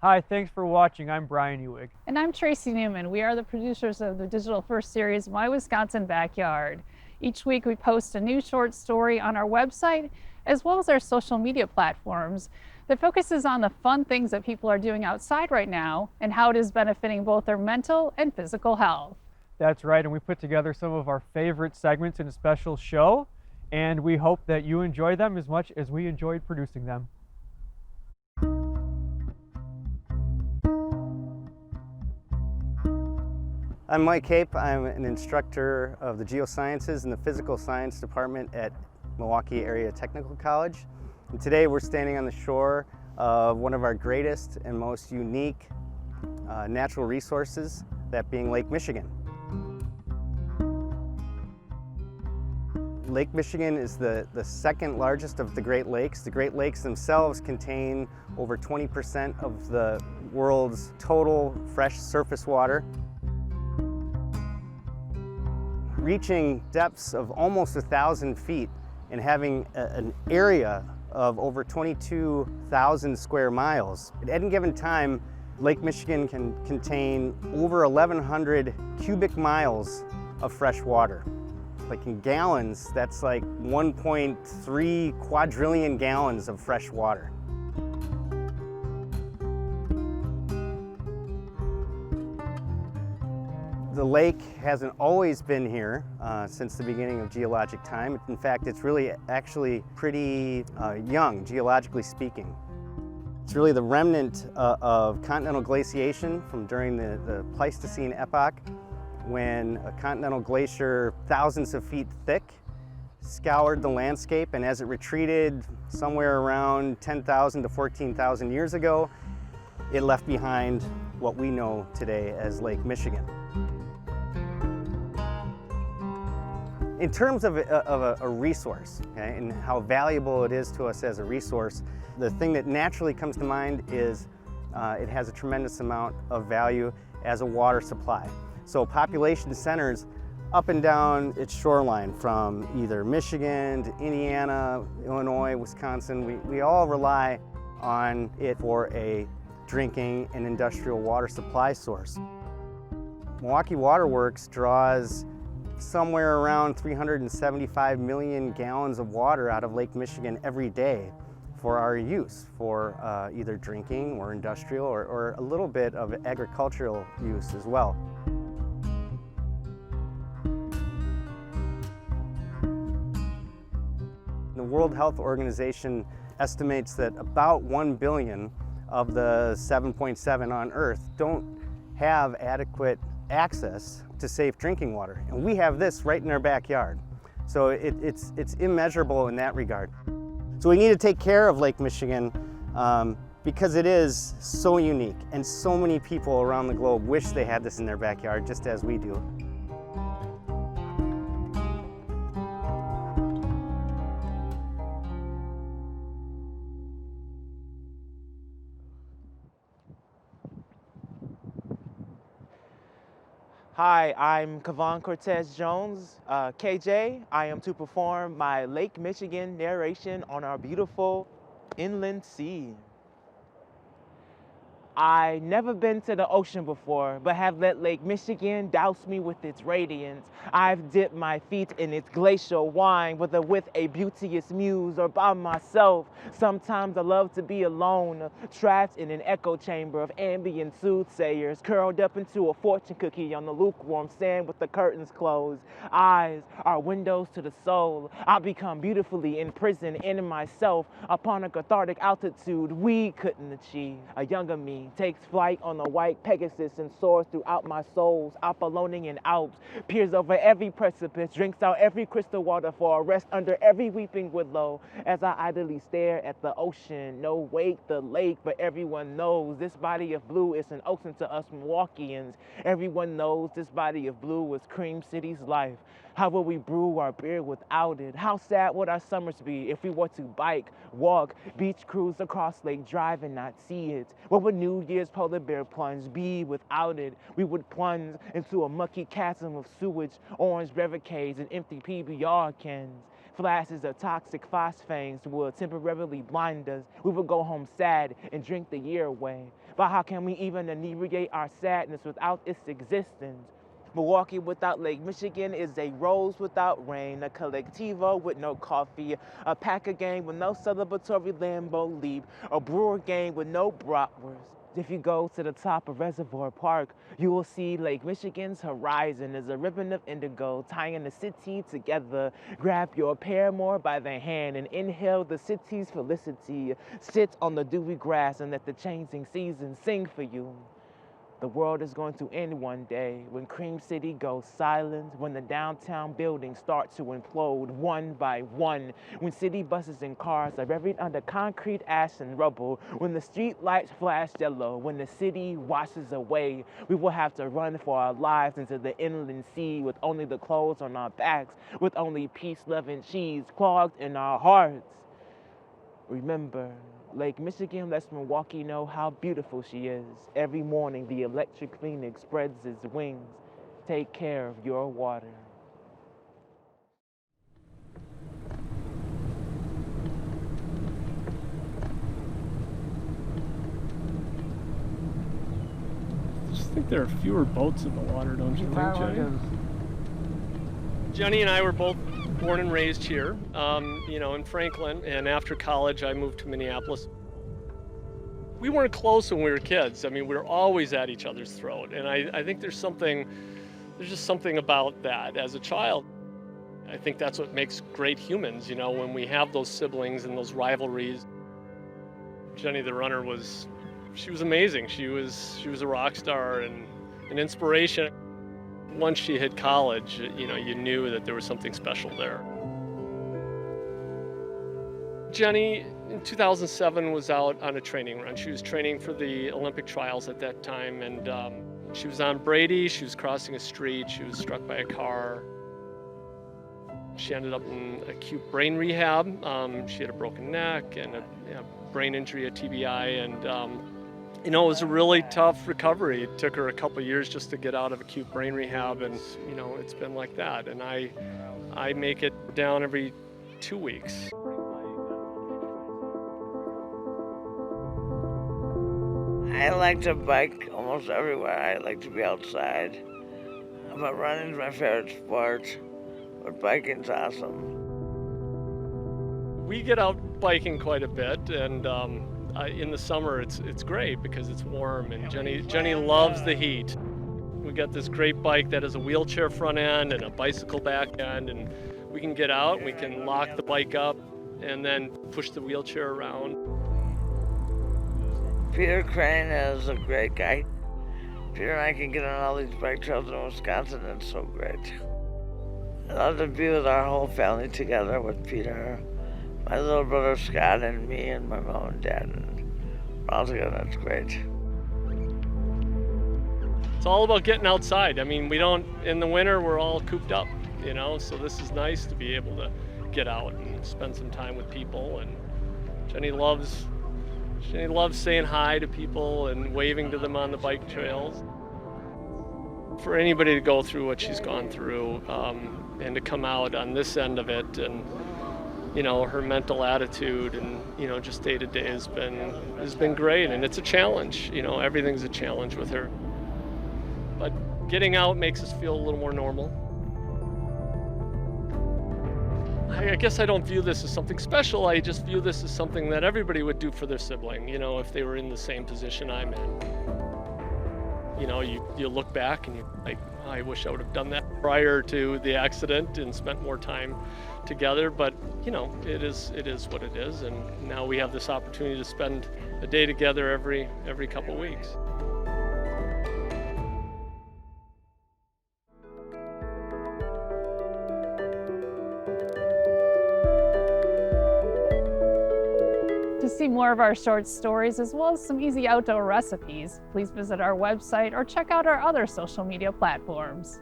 Hi, thanks for watching. I'm Brian Ewig. And I'm Tracy Newman. We are the producers of the Digital First series, My Wisconsin Backyard. Each week we post a new short story on our website, as well as our social media platforms, that focuses on the fun things that people are doing outside right now and how it is benefiting both their mental and physical health. That's right, and we put together some of our favorite segments in a special show, and we hope that you enjoy them as much as we enjoyed producing them. I'm Mike Cape. I'm an instructor of the geosciences and the physical science department at Milwaukee Area Technical College. And today we're standing on the shore of one of our greatest and most unique natural resources, that being Lake Michigan. Lake Michigan is the second largest of the Great Lakes. The Great Lakes themselves contain over 20% of the world's total fresh surface water, reaching depths of almost 1,000 feet and having an area of over 22,000 square miles. At any given time, Lake Michigan can contain over 1,100 cubic miles of fresh water. Like in gallons, that's like 1.3 quadrillion gallons of fresh water. The lake hasn't always been here since the beginning of geologic time. In fact, it's really actually pretty young, geologically speaking. It's really the remnant of continental glaciation from during the Pleistocene epoch, when a continental glacier thousands of feet thick scoured the landscape, and as it retreated somewhere around 10,000 to 14,000 years ago, it left behind what we know today as Lake Michigan. In terms of a resource, okay, and how valuable it is to us as a resource, the thing that naturally comes to mind is it has a tremendous amount of value as a water supply. So population centers up and down its shoreline, from either Michigan to Indiana, Illinois, Wisconsin, we all rely on it for a drinking and industrial water supply source. Milwaukee Water Works draws somewhere around 375 million gallons of water out of Lake Michigan every day for our use, for either drinking or industrial or a little bit of agricultural use as well. The World Health Organization estimates that about 1 billion of the 7.7 on Earth don't have adequate access to safe drinking water, and we have this right in our backyard. So it's immeasurable in that regard. So we need to take care of Lake Michigan because it is so unique, and so many people around the globe wish they had this in their backyard, just as we do. Hi, I'm Kavon Cortez Jones, KJ. I am to perform my Lake Michigan narration on our beautiful inland sea. I never been to the ocean before, but have let Lake Michigan douse me with its radiance. I've dipped my feet in its glacial wine, whether with a beauteous muse or by myself. Sometimes I love to be alone, trapped in an echo chamber of ambient soothsayers, curled up into a fortune cookie on the lukewarm sand with the curtains closed. Eyes are windows to the soul. I become beautifully imprisoned in myself upon a cathartic altitude we couldn't achieve. A younger me takes flight on the white Pegasus and soars throughout my soul's Apollonian Alps, peers over every precipice, drinks out every crystal waterfall, rests under every weeping willow as I idly stare at the ocean. No wake the lake, but everyone knows this body of blue is an ocean to us Milwaukeeans. Everyone knows this body of blue is Cream City's life. How would we brew our beer without it? How sad would our summers be if we were to bike, walk, beach cruise across Lake Drive and not see it? What would New Year's polar bear plunge be without it? We would plunge into a mucky chasm of sewage, orange barricades, and empty PBR cans. Flashes of toxic phosphates will temporarily blind us. We will go home sad and drink the year away. But how can we even inebriate our sadness without its existence? Milwaukee without Lake Michigan is a rose without rain, a collectivo with no coffee, a Packer game with no celebratory Lambo leap, a Brewer game with no bratwurst. If you go to the top of Reservoir Park, you will see Lake Michigan's horizon is a ribbon of indigo tying the city together. Grab your paramour by the hand and inhale the city's felicity. Sit on the dewy grass and let the changing seasons sing for you. The world is going to end one day when Cream City goes silent, when the downtown buildings start to implode one by one, when city buses and cars are buried under concrete, ash, and rubble, when the street lights flash yellow, when the city washes away. We will have to run for our lives into the inland sea with only the clothes on our backs, with only peace, love, and cheese clogged in our hearts. Remember, Lake Michigan lets Milwaukee know how beautiful she is. Every morning, the electric phoenix spreads its wings. Take care of your water. I just think there are fewer boats in the water, don't you think, Jenny? Jenny and I were both born and raised here, in Franklin, and after college I moved to Minneapolis. We weren't close when we were kids. I mean, we were always at each other's throat, and I think there's just something about that as a child. I think that's what makes great humans, when we have those siblings and those rivalries. Jenny the runner she was amazing. She was a rock star and an inspiration. Once she hit college, you knew that there was something special there. Jenny, in 2007, was out on a training run. She was training for the Olympic trials at that time, and she was on Brady. She was crossing a street. She was struck by a car. She ended up in acute brain rehab. She had a broken neck and a brain injury, a TBI, and it was a really tough recovery. It took her a couple of years just to get out of acute brain rehab, and it's been like that. And I make it down every 2 weeks. I like to bike almost everywhere. I like to be outside. But running's my favorite sport, but biking's awesome. We get out biking quite a bit, and in the summer it's great because it's warm, and Jenny loves the heat. We got this great bike that has a wheelchair front end and a bicycle back end, and we can get out and we can lock the bike up and then push the wheelchair around. Peter Crane is a great guy. Peter and I can get on all these bike trails in Wisconsin, and it's so great. I love to be with our whole family together with Peter, my little brother Scott, and me, and my mom and dad, and we're all together. It's great. It's all about getting outside. I mean, in the winter, we're all cooped up, so this is nice to be able to get out and spend some time with people. And Jenny loves saying hi to people and waving to them on the bike trails. For anybody to go through what she's gone through and to come out on this end of it, and her mental attitude and just day to day has been great, and it's a challenge. Everything's a challenge with her, but getting out makes us feel a little more normal. I guess I don't view this as something special. I just view this as something that everybody would do for their sibling, if they were in the same position I'm in. You look back and you're like, I wish I would have done that prior to the accident and spent more time together, but it is what it is, and now we have this opportunity to spend a day together every couple weeks. To see more of our short stories as well as some easy outdoor recipes, please visit our website or check out our other social media platforms.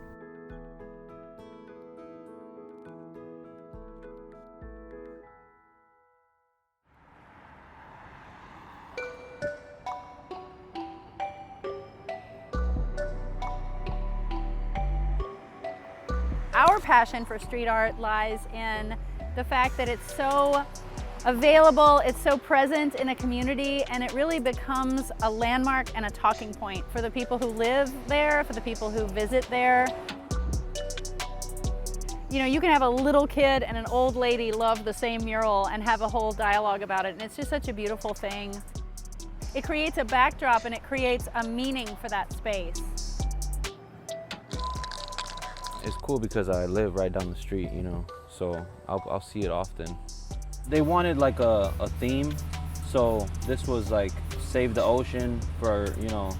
Our passion for street art lies in the fact that it's so available, it's so present in a community, and it really becomes a landmark and a talking point for the people who live there, for the people who visit there. You know, you can have a little kid and an old lady love the same mural and have a whole dialogue about it, and it's just such a beautiful thing. It creates a backdrop and it creates a meaning for that space. It's cool because I live right down the street, you know, so I'll see it often. They wanted like a theme, so this was like save the ocean for, you know,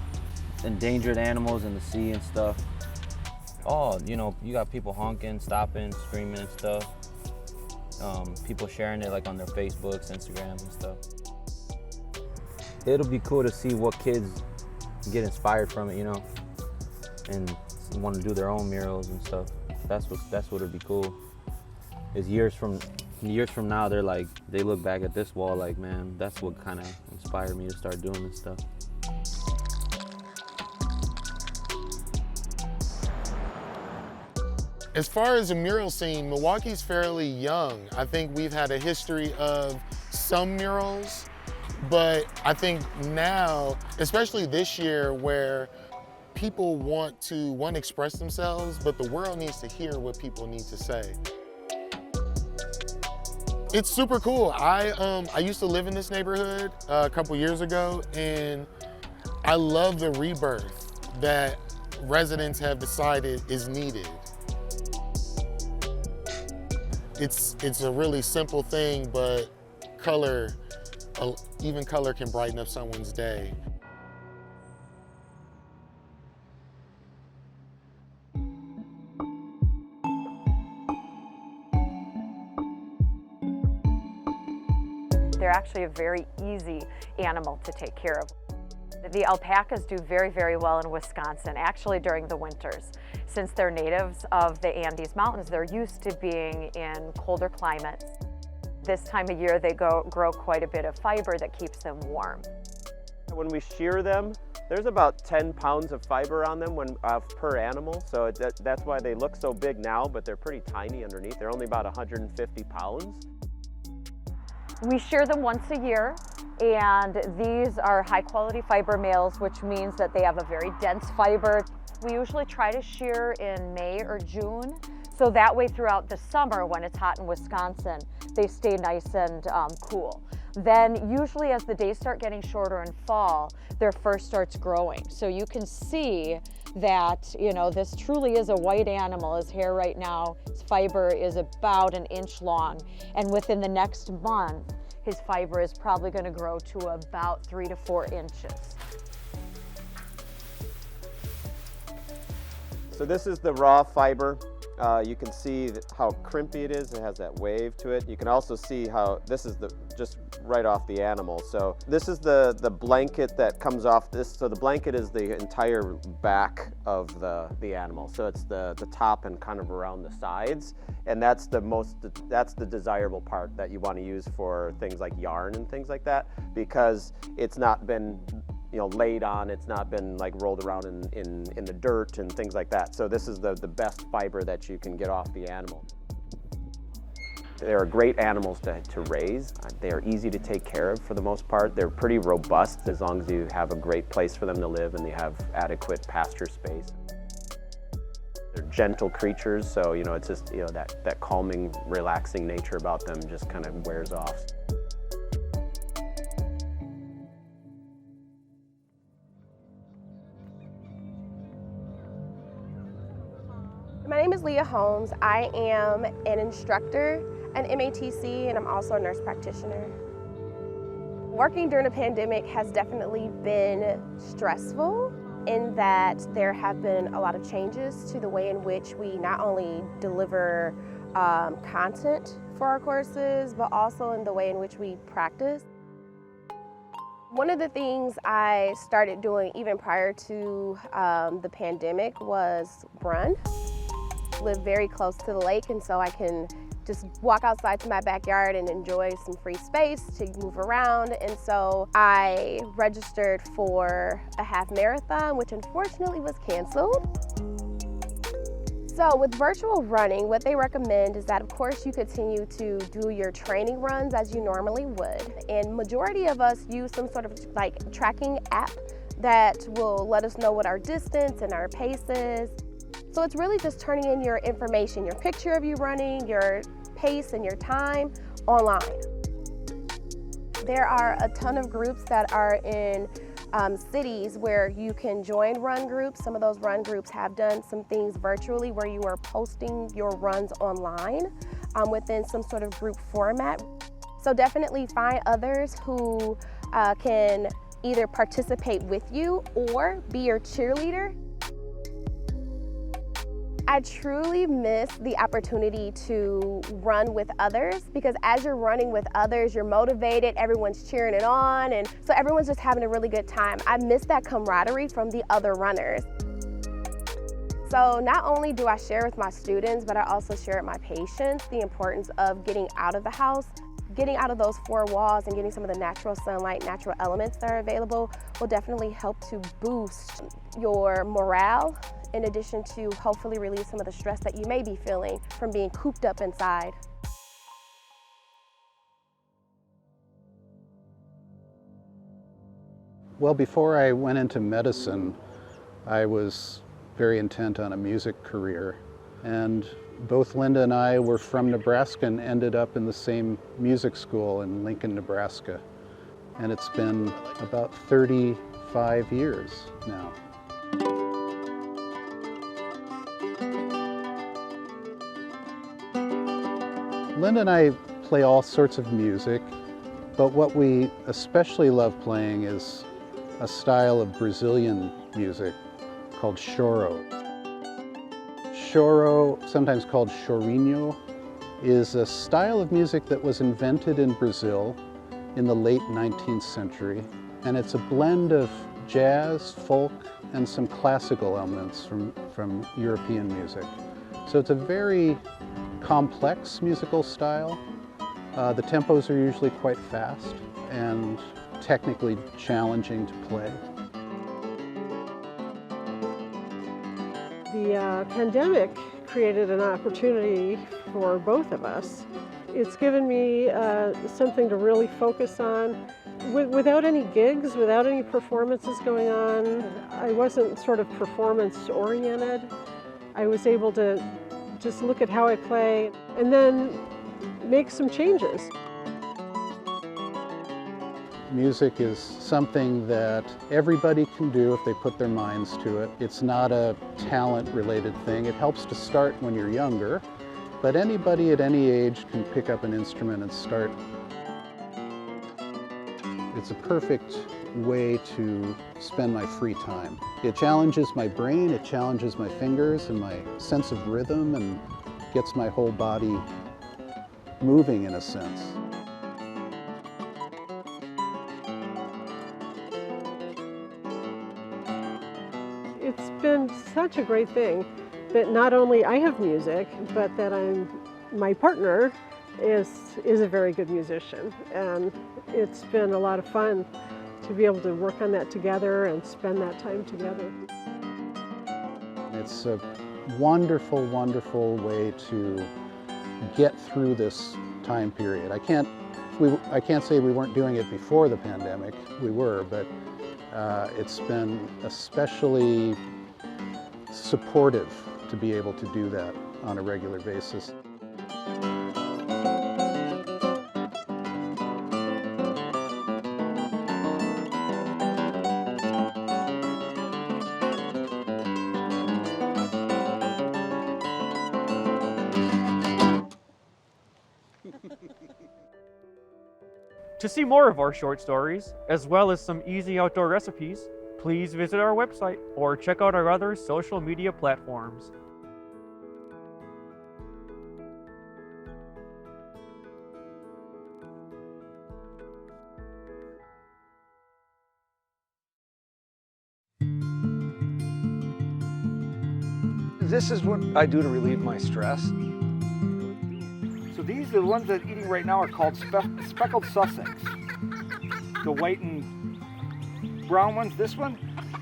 endangered animals in the sea and stuff. Oh, you know, you got people honking, stopping, screaming and stuff. People sharing it like on their Facebooks, Instagrams and stuff. It'll be cool to see what kids get inspired from it, you know, and want to do their own murals and stuff. That's what'll be cool. Is years from now, they look back at this wall like, man, that's what kind of inspired me to start doing this stuff. As far as the mural scene, Milwaukee's fairly young. I think we've had a history of some murals, but I think now, especially this year, where people want to, express themselves, but the world needs to hear what people need to say. It's super cool. I used to live in this neighborhood a couple years ago, and I love the rebirth that residents have decided is needed. It's a really simple thing, but color, even color can brighten up someone's day. They're actually a very easy animal to take care of. The alpacas do very, very well in Wisconsin, actually during the winters. Since they're natives of the Andes Mountains, they're used to being in colder climates. This time of year, they grow quite a bit of fiber that keeps them warm. When we shear them, there's about 10 pounds of fiber on them per animal, so that's why they look so big now, but they're pretty tiny underneath. They're only about 150 pounds. We shear them once a year, and these are high-quality fiber males, which means that they have a very dense fiber. We usually try to shear in May or June, so that way throughout the summer when it's hot in Wisconsin, they stay nice and cool. Then usually as the days start getting shorter in fall, their fur starts growing. So you can see that, you know, this truly is a white animal. His hair right now, his fiber is about 1 inch long. And within the next month, his fiber is probably going to grow to about 3 to 4 inches. So this is the raw fiber. You can see how crimpy it is. It has that wave to it. You can also see how this is just right off the animal. So this is the blanket that comes off this. So the blanket is the entire back of the animal. So it's the top and kind of around the sides. And that's the desirable part that you want to use for things like yarn and things like that, because it's not been, you know, laid on, it's not been like rolled around in the dirt and things like that. So this is the best fiber that you can get off the animal. They're great animals to raise. They are easy to take care of for the most part. They're pretty robust as long as you have a great place for them to live and they have adequate pasture space. They're gentle creatures, so, you know, it's just, you know, that calming, relaxing nature about them just kind of wears off. My name is Leah Holmes. I am an instructor at MATC, and I'm also a nurse practitioner. Working during a pandemic has definitely been stressful in that there have been a lot of changes to the way in which we not only deliver content for our courses, but also in the way in which we practice. One of the things I started doing even prior to the pandemic was run. Live very close to the lake, and so I can just walk outside to my backyard and enjoy some free space to move around. And so I registered for a half marathon, which unfortunately was canceled. So with virtual running, what they recommend is that, of course, you continue to do your training runs as you normally would. And majority of us use some sort of like tracking app that will let us know what our distance and our pace is. So it's really just turning in your information, your picture of you running, your pace and your time online. There are a ton of groups that are in cities where you can join run groups. Some of those run groups have done some things virtually where you are posting your runs online within some sort of group format. So definitely find others who can either participate with you or be your cheerleader. I truly miss the opportunity to run with others, because as you're running with others, you're motivated, everyone's cheering it on, and so everyone's just having a really good time. I miss that camaraderie from the other runners. So not only do I share with my students, but I also share with my patients the importance of getting out of the house. Getting out of those four walls and getting some of the natural sunlight, natural elements that are available will definitely help to boost your morale, in addition to hopefully release some of the stress that you may be feeling from being cooped up inside. Well, before I went into medicine, I was very intent on a music career. And both Linda and I were from Nebraska and ended up in the same music school in Lincoln, Nebraska. And it's been about 35 years now. Linda and I play all sorts of music, but what we especially love playing is a style of Brazilian music called choro. Choro, sometimes called chorinho, is a style of music that was invented in Brazil in the late 19th century. And it's a blend of jazz, folk, and some classical elements from European music. So it's a very complex musical style. The tempos are usually quite fast and technically challenging to play. The pandemic created an opportunity for both of us. It's given me something to really focus on. Without any gigs, without any performances going on, I wasn't sort of performance oriented. I was able to just look at how I play and then make some changes. Music is something that everybody can do if they put their minds to it. It's not a talent-related thing. It helps to start when you're younger, but anybody at any age can pick up an instrument and start. It's a perfect way to spend my free time. It challenges my brain, it challenges my fingers and my sense of rhythm, and gets my whole body moving in a sense. It's been such a great thing that not only I have music, but that my partner is a very good musician. And it's been a lot of fun to be able to work on that together and spend that time together. It's a wonderful, wonderful way to get through this time period. I can't say we weren't doing it before the pandemic. We were, but it's been especially supportive to be able to do that on a regular basis. To see more of our short stories, as well as some easy outdoor recipes, please visit our website or check out our other social media platforms. This is what I do to relieve my stress. So these are the ones that I'm eating right now are called speckled Sussex. The white and brown ones, this one,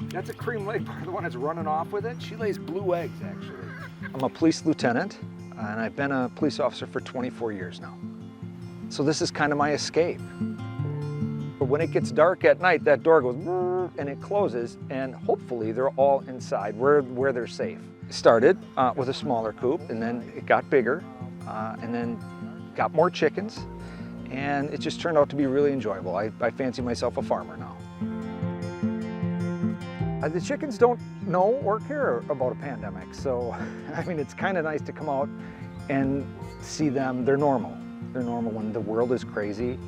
that's a cream leg, part of the one that's running off with it. She lays blue eggs, actually. I'm a police lieutenant, and I've been a police officer for 24 years now. So this is kind of my escape. But when it gets dark at night, that door goes and it closes, and hopefully they're all inside where they're safe. It started with a smaller coop, and then it got bigger, and then got more chickens, and it just turned out to be really enjoyable. I fancy myself a farmer now. The chickens don't know or care about a pandemic, so I mean, it's kind of nice to come out and see them. They're normal. They're normal when the world is crazy.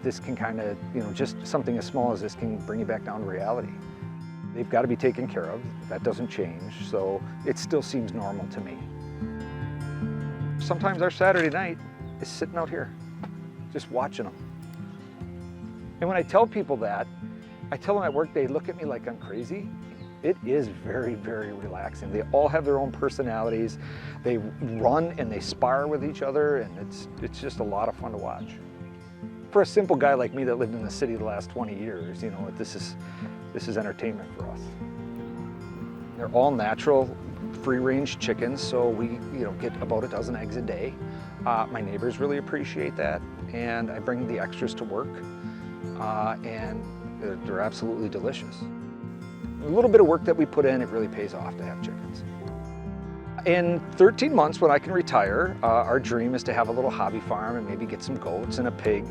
This can kind of, just something as small as this can bring you back down to reality. They've got to be taken care of. That doesn't change, so it still seems normal to me. Sometimes our Saturday night is sitting out here, just watching them. And when I tell people that, I tell them at work, they look at me like I'm crazy. It is very, very relaxing. They all have their own personalities. They run and they spar with each other, and it's just a lot of fun to watch. For a simple guy like me that lived in the city the last 20 years, this is entertainment for us. They're all natural, free-range chickens, so we get about a dozen eggs a day. My neighbors really appreciate that, and I bring the extras to work, and they're absolutely delicious. A little bit of work that we put in, it really pays off to have chickens. In 13 months, when I can retire, our dream is to have a little hobby farm and maybe get some goats and a pig,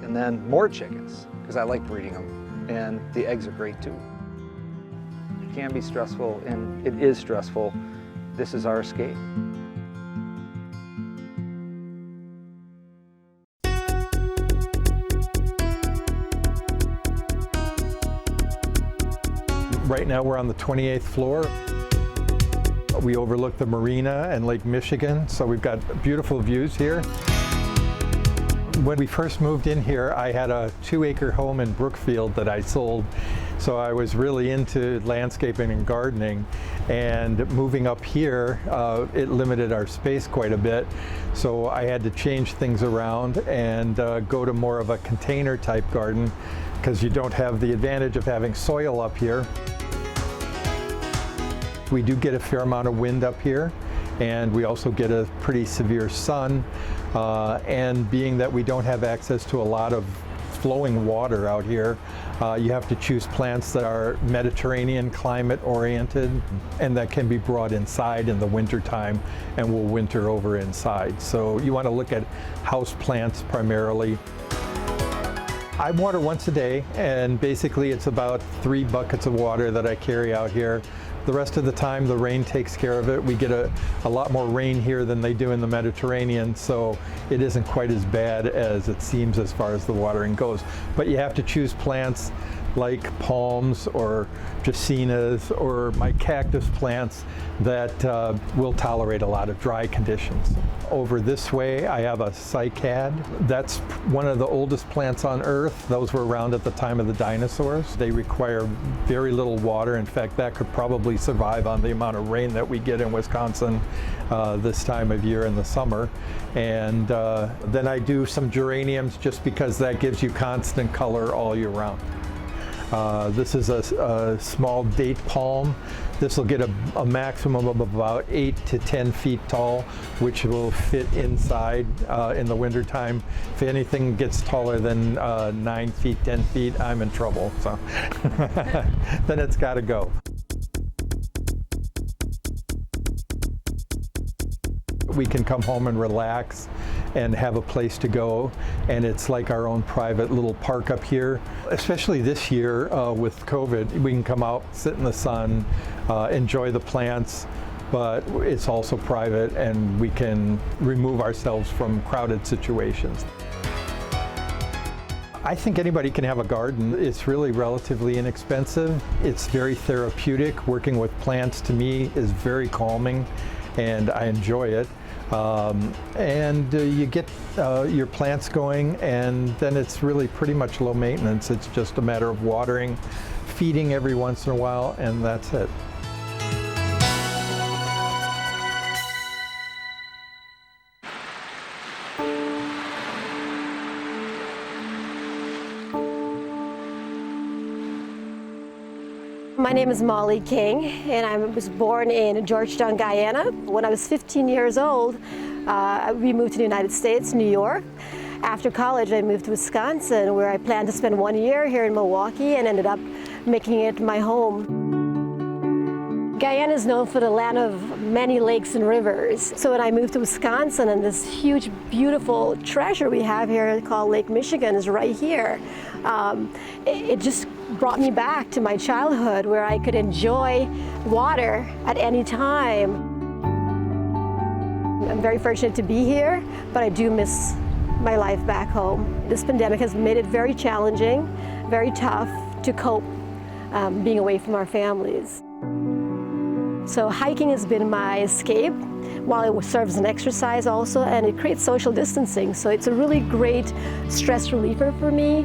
and then more chickens, because I like breeding them, and the eggs are great too. It can be stressful, and it is stressful. This is our escape. Right now we're on the 28th floor. We overlook the marina and Lake Michigan, so we've got beautiful views here. When we first moved in here, I had a 2-acre home in Brookfield that I sold, so I was really into landscaping and gardening. And moving up here, it limited our space quite a bit, so I had to change things around and go to more of a container type garden, because you don't have the advantage of having soil up here. We do get a fair amount of wind up here, and we also get a pretty severe sun. And being that we don't have access to a lot of flowing water out here, you have to choose plants that are Mediterranean climate oriented and that can be brought inside in the winter time and will winter over inside. So you want to look at house plants primarily. I water once a day, and basically it's about 3 buckets of water that I carry out here. The rest of the time the rain takes care of it. We get a lot more rain here than they do in the Mediterranean, so it isn't quite as bad as it seems as far as the watering goes. But you have to choose plants like palms or dracaenas or my cactus plants that will tolerate a lot of dry conditions. Over this way I have a cycad. That's one of the oldest plants on Earth. Those were around at the time of the dinosaurs. They require very little water. In fact, that could probably survive on the amount of rain that we get in Wisconsin this time of year in the summer. And then I do some geraniums just because that gives you constant color all year round. This is a small date palm. This will get a maximum of about 8 to 10 feet tall, which will fit inside in the wintertime. If anything gets taller than 9 feet, 10 feet, I'm in trouble. So then it's got to go. We can come home and relax and have a place to go, and it's like our own private little park up here. Especially this year with COVID, we can come out, sit in the sun, enjoy the plants, but it's also private and we can remove ourselves from crowded situations. I think anybody can have a garden. It's really relatively inexpensive. It's very therapeutic. Working with plants to me is very calming and I enjoy it. You get your plants going, and then it's really pretty much low maintenance. It's just a matter of watering, feeding every once in a while, and that's it. My name is Molly King, and I was born in Georgetown, Guyana. When I was 15 years old, we moved to the United States, New York. After college, I moved to Wisconsin, where I planned to spend 1 year here in Milwaukee and ended up making it my home. Guyana is known for the land of many lakes and rivers. So when I moved to Wisconsin, and this huge, beautiful treasure we have here called Lake Michigan is right here, it just brought me back to my childhood where I could enjoy water at any time. I'm very fortunate to be here, but I do miss my life back home. This pandemic has made it very challenging, very tough to cope being away from our families. So hiking has been my escape, while it serves as an exercise also, and it creates social distancing. So it's a really great stress reliever for me.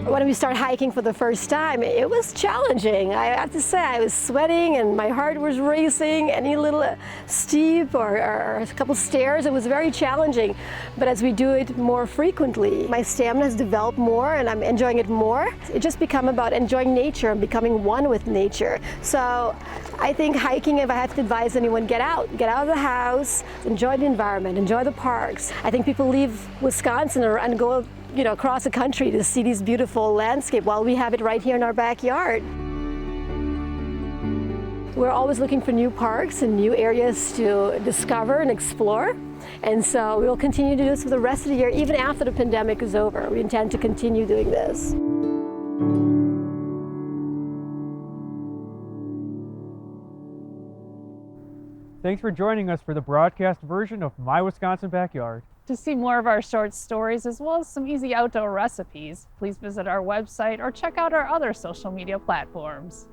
When we started hiking for the first time, it was challenging. I have to say, I was sweating and my heart was racing. Any little steep or a couple stairs, it was very challenging. But as we do it more frequently, my stamina has developed more and I'm enjoying it more. It just become about enjoying nature and becoming one with nature. So I think hiking, if I have to advise anyone, get out of the house, enjoy the environment, enjoy the parks. I think people leave Wisconsin and go across the country to see these beautiful landscape while we have it right here in our backyard. We're always looking for new parks and new areas to discover and explore. And so we'll continue to do this for the rest of the year, even after the pandemic is over. We intend to continue doing this. Thanks for joining us for the broadcast version of My Wisconsin Backyard. To see more of our short stories as well as some easy outdoor recipes, please visit our website or check out our other social media platforms.